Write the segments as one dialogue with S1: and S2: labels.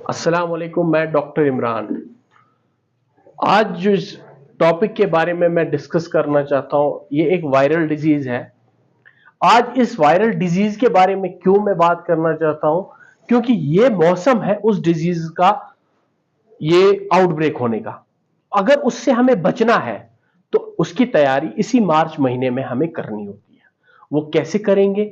S1: अस्सलाम वालेकुम। मैं डॉक्टर इमरान। आज जो इस टॉपिक के बारे में मैं डिस्कस करना चाहता हूं, ये एक वायरल डिजीज है। आज इस वायरल डिजीज के बारे में क्यों मैं बात करना चाहता हूं, क्योंकि ये मौसम है उस डिजीज का, ये आउटब्रेक होने का। अगर उससे हमें बचना है तो उसकी तैयारी इसी मार्च महीने में हमें करनी होती है। वो कैसे करेंगे,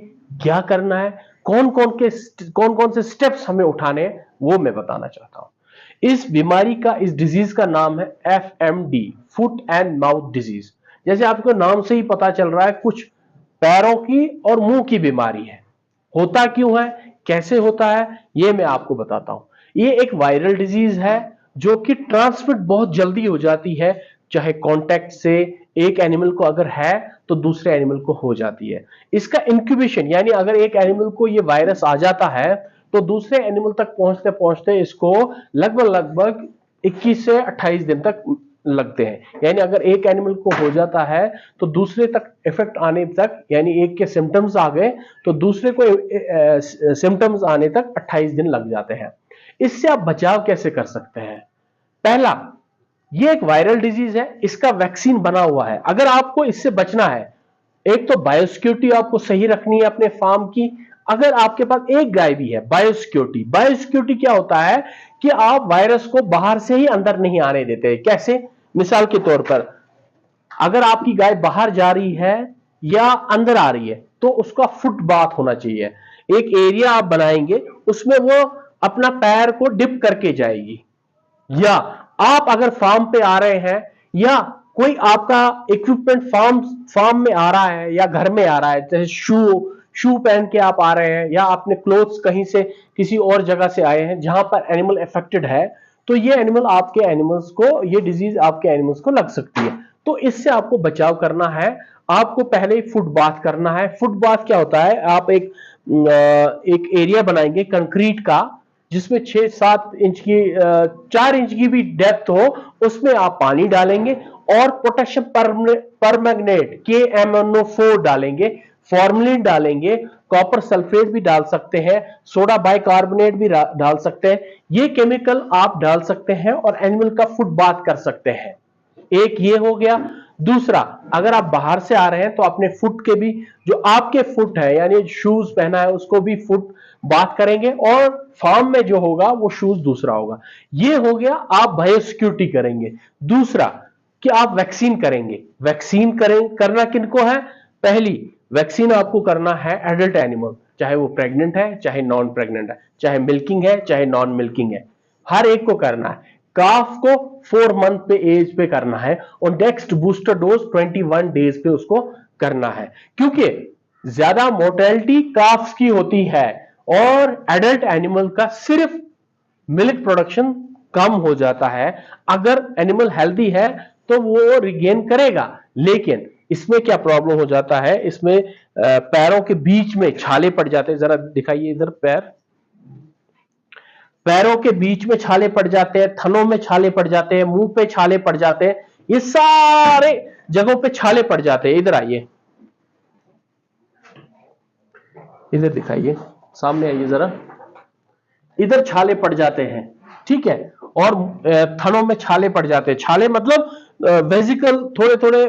S1: क्या करना है, कौन कौन से स्टेप्स हमें उठाने हैं, वो मैं बताना चाहता हूं। इस बीमारी का, इस डिजीज का नाम है FMD, foot and mouth disease. जैसे आपको नाम से ही पता चल रहा है, कुछ पैरों की और मुंह की बीमारी है। होता क्यों है, कैसे होता है, ये मैं आपको बताता हूं। ये एक वायरल डिजीज है जो कि ट्रांसमिट बहुत जल्दी हो जाती है, चाहे कांटेक्ट से। एक एनिमल को अगर है तो दूसरे एनिमल को हो जाती है। इसका इंक्यूबेशन, यानी अगर एक एनिमल को ये वायरस आ जाता है तो दूसरे एनिमल तक पहुंचते पहुंचते इसको लगभग लगभग 21 से 28 दिन तक लगते हैं। यानी अगर एक एनिमल को हो जाता है तो दूसरे तक इफेक्ट आने तक, यानी एक के सिम्टम्स आ गए तो दूसरे को सिम्टम्स आने तक 28 दिन लग जाते हैं। इससे आप बचाव कैसे कर सकते हैं? पहला, ये एक वायरल डिजीज है, इसका वैक्सीन बना हुआ है। अगर आपको इससे बचना है, एक तो बायोसिक्योरिटी आपको सही रखनी है अपने फार्म की। अगर आपके पास एक गाय भी है, बायोसिक्योरिटी, बायोसिक्योरिटी क्या होता है कि आप वायरस को बाहर से ही अंदर नहीं आने देते। कैसे? मिसाल के तौर पर, अगर आपकी गाय बाहर जा रही है या अंदर आ रही है तो उसका फुट बाथ होना चाहिए। एक एरिया आप बनाएंगे, उसमें वो अपना पैर को डिप करके जाएगी। या आप अगर फार्म पे आ रहे हैं या कोई आपका इक्विपमेंट फार्म फार्म में आ रहा है या घर में आ रहा है, जैसे शू शू पहन के आप आ रहे हैं या आपने क्लोथ्स कहीं से किसी और जगह से आए हैं जहां पर एनिमल अफेक्टेड है, तो ये एनिमल आपके एनिमल्स को, ये डिजीज आपके एनिमल्स को लग सकती है। तो इससे आपको बचाव करना है। आपको पहले ही फुट बाथ करना है। फुट बाथ क्या होता है? आप एक एरिया बनाएंगे कंक्रीट का, जिसमें 6-7 इंच की, 4 इंच की भी डेप्थ हो, उसमें आप पानी डालेंगे और पोटेशियम परमैंगनेट KMnO4 डालेंगे, फॉर्मलिन डालेंगे, कॉपर सल्फेट भी डाल सकते हैं, सोडा बाइकार्बोनेट भी डाल सकते हैं। ये केमिकल आप डाल सकते हैं और एनिमल का फुट बाथ कर सकते हैं। एक ये हो गया। दूसरा, अगर आप बाहर से आ रहे हैं तो अपने फुट के भी, जो आपके फुट है यानी शूज पहना है उसको भी फुट बात करेंगे, और फार्म में जो होगा वो शूज दूसरा होगा। ये हो गया, आप बायोसिक्योरिटी करेंगे। दूसरा कि आप वैक्सीन करेंगे। वैक्सीन करना किनको है? पहली वैक्सीन आपको करना है एडल्ट एनिमल, चाहे वो प्रेग्नेंट है चाहे नॉन प्रेग्नेंट है, चाहे मिल्किंग है चाहे नॉन मिल्किंग है, हर एक को करना है। काफ को 4 मंथ पे एज पे करना है और नेक्स्ट बूस्टर डोज 21 डेज पे उसको करना है। क्योंकि ज्यादा मोर्टेलिटी काफ्स की होती है और एडल्ट एनिमल का सिर्फ मिल्क प्रोडक्शन कम हो जाता है। अगर एनिमल हेल्दी है तो वो रिगेन करेगा, लेकिन इसमें क्या प्रॉब्लम हो जाता है, इसमें पैरों के बीच में छाले पड़ जाते हैं। जरा दिखाइए इधर, पैरों के बीच में छाले पड़ जाते हैं, थनों में छाले पड़ जाते हैं, मुंह पे छाले पड़ जाते हैं, ये सारे जगहों पे छाले पड़ जाते हैं। इधर आइए, इधर दिखाइए, सामने आइए जरा, इधर छाले पड़ जाते हैं, ठीक है। और थनों में छाले पड़ जाते हैं। छाले मतलब वेजिकल, थोड़े थोड़े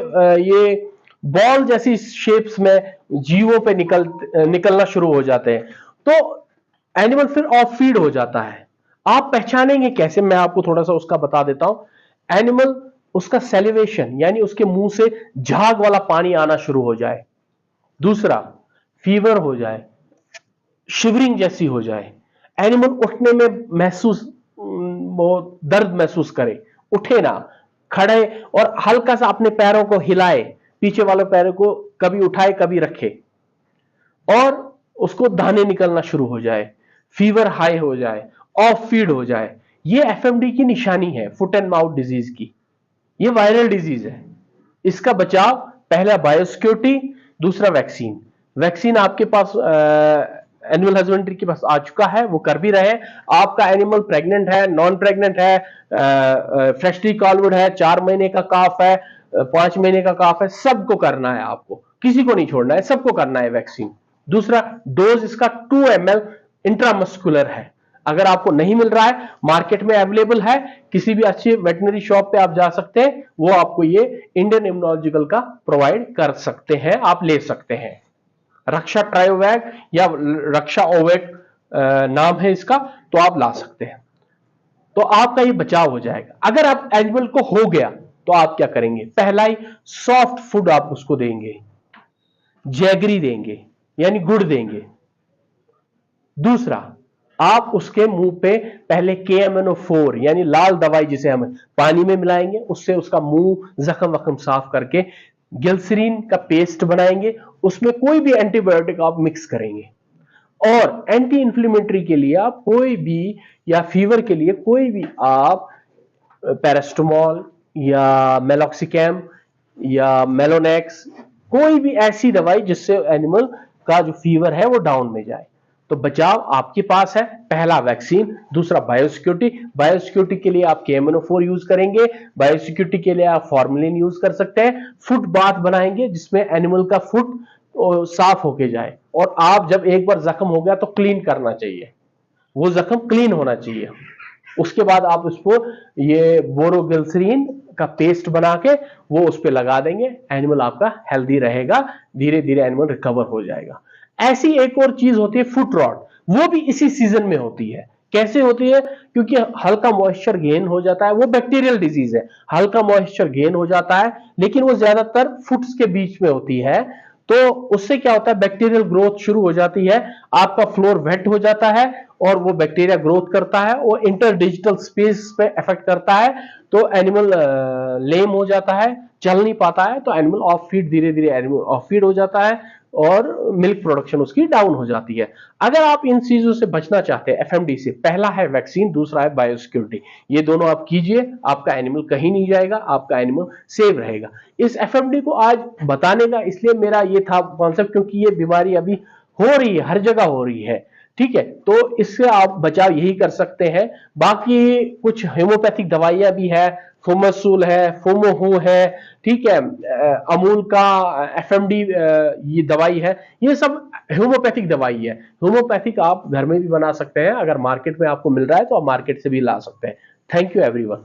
S1: ये बॉल जैसी शेप्स में जीवों पे निकलना शुरू हो जाते हैं। तो एनिमल फिर ऑफ फीड हो जाता है। आप पहचानेंगे कैसे, मैं आपको थोड़ा सा उसका बता देता हूं। एनिमल, उसका सेलिवेशन यानी उसके मुंह से झाग वाला पानी आना शुरू हो जाए। दूसरा, फीवर हो जाए, शिवरिंग जैसी हो जाए, एनिमल उठने में महसूस, वो दर्द महसूस करे, उठे ना, खड़े और हल्का सा अपने पैरों को हिलाए, पीछे वाले पैरों को कभी उठाए कभी रखे, और उसको दाने निकलना शुरू हो जाए, फीवर हाई हो जाए, ऑफ फीड हो जाए, ये एफएमडी की निशानी है, फुट एंड माउथ डिजीज की। ये वायरल डिजीज है। इसका बचाव, पहला बायोसिक्योरिटी, दूसरा वैक्सीन। वैक्सीन आपके पास एनिमल हस्बेंड्री के पास आ चुका है, वो कर भी रहे। आपका एनिमल प्रेग्नेंट है, नॉन प्रेग्नेंट है, फ्रेशली कॉल्वड है, 4 महीने का काफ है, 5 महीने का काफ है, सबको करना है। आपको किसी को नहीं छोड़ना है, सबको करना है वैक्सीन। दूसरा, डोज इसका 2 ml इंट्रामस्कुलर है। अगर आपको नहीं मिल रहा है, मार्केट में अवेलेबल है, किसी भी अच्छी वेटनरी शॉप पे आप जा सकते हैं, वो आपको ये इंडियन इम्यूनोलॉजिकल का प्रोवाइड कर सकते हैं, आप ले सकते हैं। रक्षा ट्रायोवैक या रक्षा ओवैक नाम है इसका, तो आप ला सकते हैं, तो आपका ये बचाव हो जाएगा। अगर आप एनिमल को हो गया तो आप क्या करेंगे, पहला ही सॉफ्ट फूड आप उसको देंगे, जैगरी देंगे यानी गुड़ देंगे। दूसरा, आप उसके मुंह पे पहले KMNO4 यानी लाल दवाई जिसे हम पानी में मिलाएंगे, उससे उसका मुंह जख्म वख्म साफ करके ग्लिसरीन का पेस्ट बनाएंगे, उसमें कोई भी एंटीबायोटिक आप मिक्स करेंगे। और एंटी इंफ्लेमेटरी के लिए आप कोई भी, या फीवर के लिए कोई भी आप पैरास्टामोल या मेलॉक्सिकैम या मेलोनेक्स, कोई भी ऐसी दवाई जिससे एनिमल का जो फीवर है वो डाउन में जाए। तो बचाव आपके पास है, पहला वैक्सीन, दूसरा बायोसिक्योरिटी। बायोसिक्योरिटी के लिए आप KMNO4 यूज करेंगे, बायोसिक्योरिटी के लिए आप फॉर्मेलिन यूज कर सकते हैं। फुट बाथ बनाएंगे जिसमें एनिमल का फुट साफ होके जाए, और आप जब एक बार जख्म हो गया तो क्लीन करना चाहिए, वो जख्म क्लीन होना चाहिए। उसके बाद आप उसको ये बोरोग्लिसरीन का पेस्ट बना के वो उस पर लगा देंगे, एनिमल आपका हेल्दी रहेगा, धीरे धीरे एनिमल रिकवर हो जाएगा। ऐसी एक और चीज होती है फुट रॉट, वो भी इसी सीजन में होती है। कैसे होती है, क्योंकि हल्का मॉइस्चर गेन हो जाता है, वो बैक्टीरियल डिजीज है, हल्का मॉइस्चर गेन हो जाता है, लेकिन वो ज्यादातर फुट्स के बीच में होती है। तो उससे क्या होता है, बैक्टीरियल ग्रोथ शुरू हो जाती है, आपका फ्लोर वेट हो जाता है और वो बैक्टीरिया ग्रोथ करता है, वो इंटरडिजिटल स्पेस पे इफेक्ट करता है, तो एनिमल लेम हो जाता है, चल नहीं पाता है, तो एनिमल ऑफ फीड, धीरे धीरे एनिमल ऑफ फीड हो जाता है और मिल्क प्रोडक्शन उसकी डाउन हो जाती है। अगर आप इन चीजों से बचना चाहते हैं FMD से, पहला है वैक्सीन, दूसरा है बायोसिक्योरिटी, ये दोनों आप कीजिए, आपका एनिमल कहीं नहीं जाएगा, आपका एनिमल सेव रहेगा। इस FMD को आज बताने का इसलिए मेरा ये था कॉन्सेप्ट, क्योंकि ये बीमारी अभी हो रही है, हर जगह हो रही है, ठीक है, तो इससे आप बचाव यही कर सकते हैं। बाकी कुछ होम्योपैथिक दवाइयां भी है, फोमसूल है, फोमोहू है, ठीक है, अमूल का FMD ये दवाई है, ये सब होम्योपैथिक दवाई है। होम्योपैथिक आप घर में भी बना सकते हैं, अगर मार्केट में आपको मिल रहा है तो आप मार्केट से भी ला सकते हैं। Thank you everyone.